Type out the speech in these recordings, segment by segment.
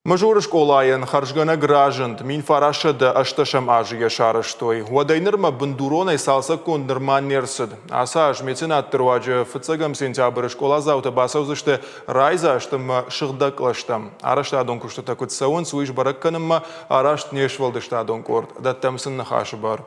Мажорыш колайын харжгана гражент мин фарашада ашташам ажия шарыштой. Вадайнырма бандуронай салса кондырман нерсид. Асаж меценат труаджа фыцагам сентябрь школа заута басаузышты райза аштама шыгдаклаштам. Араштадон куштата кутсаун суиш баракканымма арашт нешвалдыштадон корт. Даттамсын нахашы бар.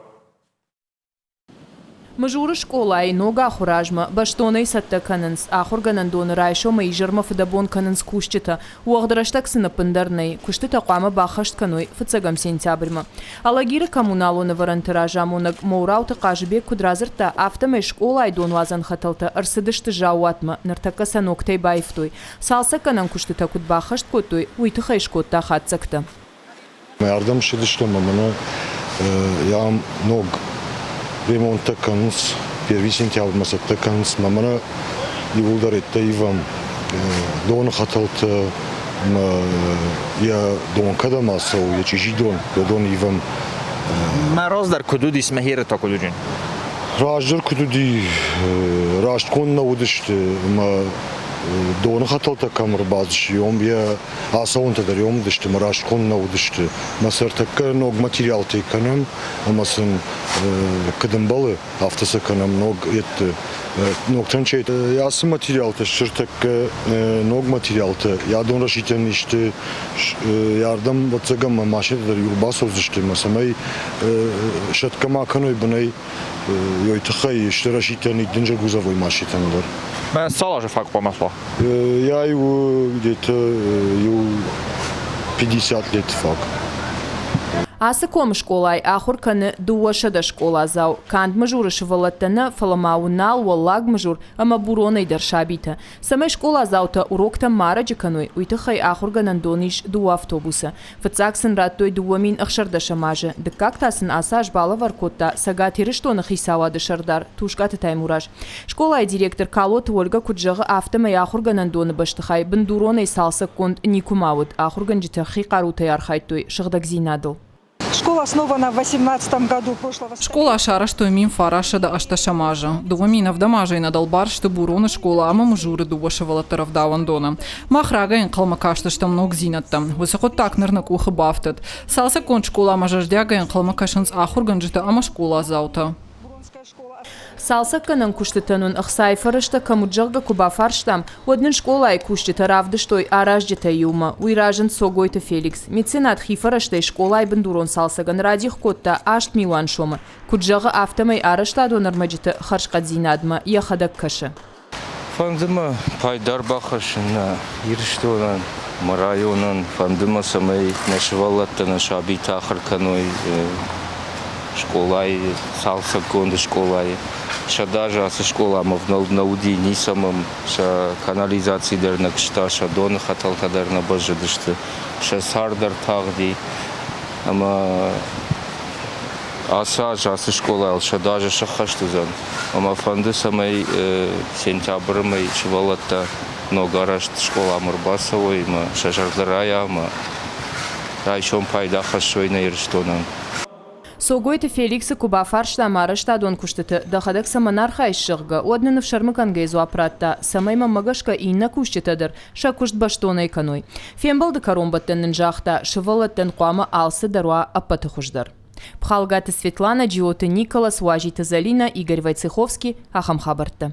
Мажоры школай нога хуражма баштонай сатта кананс ахурганан дон райшо майжерма фдабон кананс кушчита уагдрашtak сынапындарнай куштита қама бахашт каной фыцагам сентябрьма алагира коммуналуны варантыражамунак моурауты қажыбек кудразырта автомай школай дон вазан хаталта арсыдышты жауатма нартака саноктай байфтой салса канан куштита куд бахашт котой уйтыхай шкотта хатсакта Yardım şidişleme bana yağım nog ремонтта канс, первый сентябрь масакта канс, мамана ивулдар это ивам дон хаталта я дон когда масау я чижидон я дон ивам. Мороздар кудуди смехира то кудуджин. Раждар кудуди рашткон на удиште ма дон хаталта камер базиш йом я асаунта дар йом диште ма рашткон на удиште масартака ног материал теканам амасын кадамбалы автоса канам ног это ног танчейт ясы материалты шыртака ног материалты я дон рашитен иште ярдам ватсагам машинадар юрбасов диште масамай шатка маканой бунай йойтахай иште рашитен идинжа гузовой машинадар. Ben салажа фак по маслу. Я его где-то 50 лет фак. Асаком школай ахур каны дуашада школа зау канд мажуры швалаттана фаламаунал валлаг мажур ама буронай даршабита самай школа заута урокта мараджи каной уйтахай ахур ганандониш ду автобуса фацаксын раттой дуамин ахшарда шамажа дыкактасын асаж бала варкотта сагатирыштона хисава дышардар тушкаты таймураж школай директор Калот Ольга Куджага автомай ахур ганандоны баштахай бандуронай салса конд никумавыд ахур ганджита хикарутай архайтой шагдагзинадыл. Школа основана в 18 году прошлого столетия. Школа шара, что имим фараша да ашташамажа. Дуамина в дамаже и надалбар, что бурона школа ама мужуры дуашевала таравдавандона. Махрага ин калмакашта, что много зинаттам. Высохот так нырнак ухы бафтат. Салса кон школа мажаждяга ин калмакашанс ахурганджита ама школа заута. Салса канан куштитанун ахсайфарышта камуджага кубафарштам однин школай куштита равдыштой араждита юма уйражен согойта Феликс меценат хифарыштай школай бандурон салсаган радих котта ашт милан шома куджага автомай арашта донармаджита харшкадзинадма яхадак каша. Фандыма пайдар бахашына ирштонан марайонан фандыма самай нашивалаттана шабита ахарканой школай салса конда школай шадажа со школа мов науди ни самым ша канализации дернак шта ша дон хатал кадарна баждышты ша сардар тагди ама аса жасы школа шадажа шахаштузан ама фанды самай сентябрь май чвалата но гараж школа мурбасовой ма шажардарая ма райшон пайда хашой на ирштонан. Согойта Феликса кубафаршта марашта дон куштита дахадак саманарха ишшыгга однын в шармыканга изу апратта самайма магашка инна куштитадыр ша кушт баштонай каной. Фембалды каромбаттанын жахта шывалаттан қуама алсы даруа аппаты хуждар. Пхалгата Светлана, Джиота Николас, Уажита Залина, Игорь Войцеховский, Ахам Хабарта.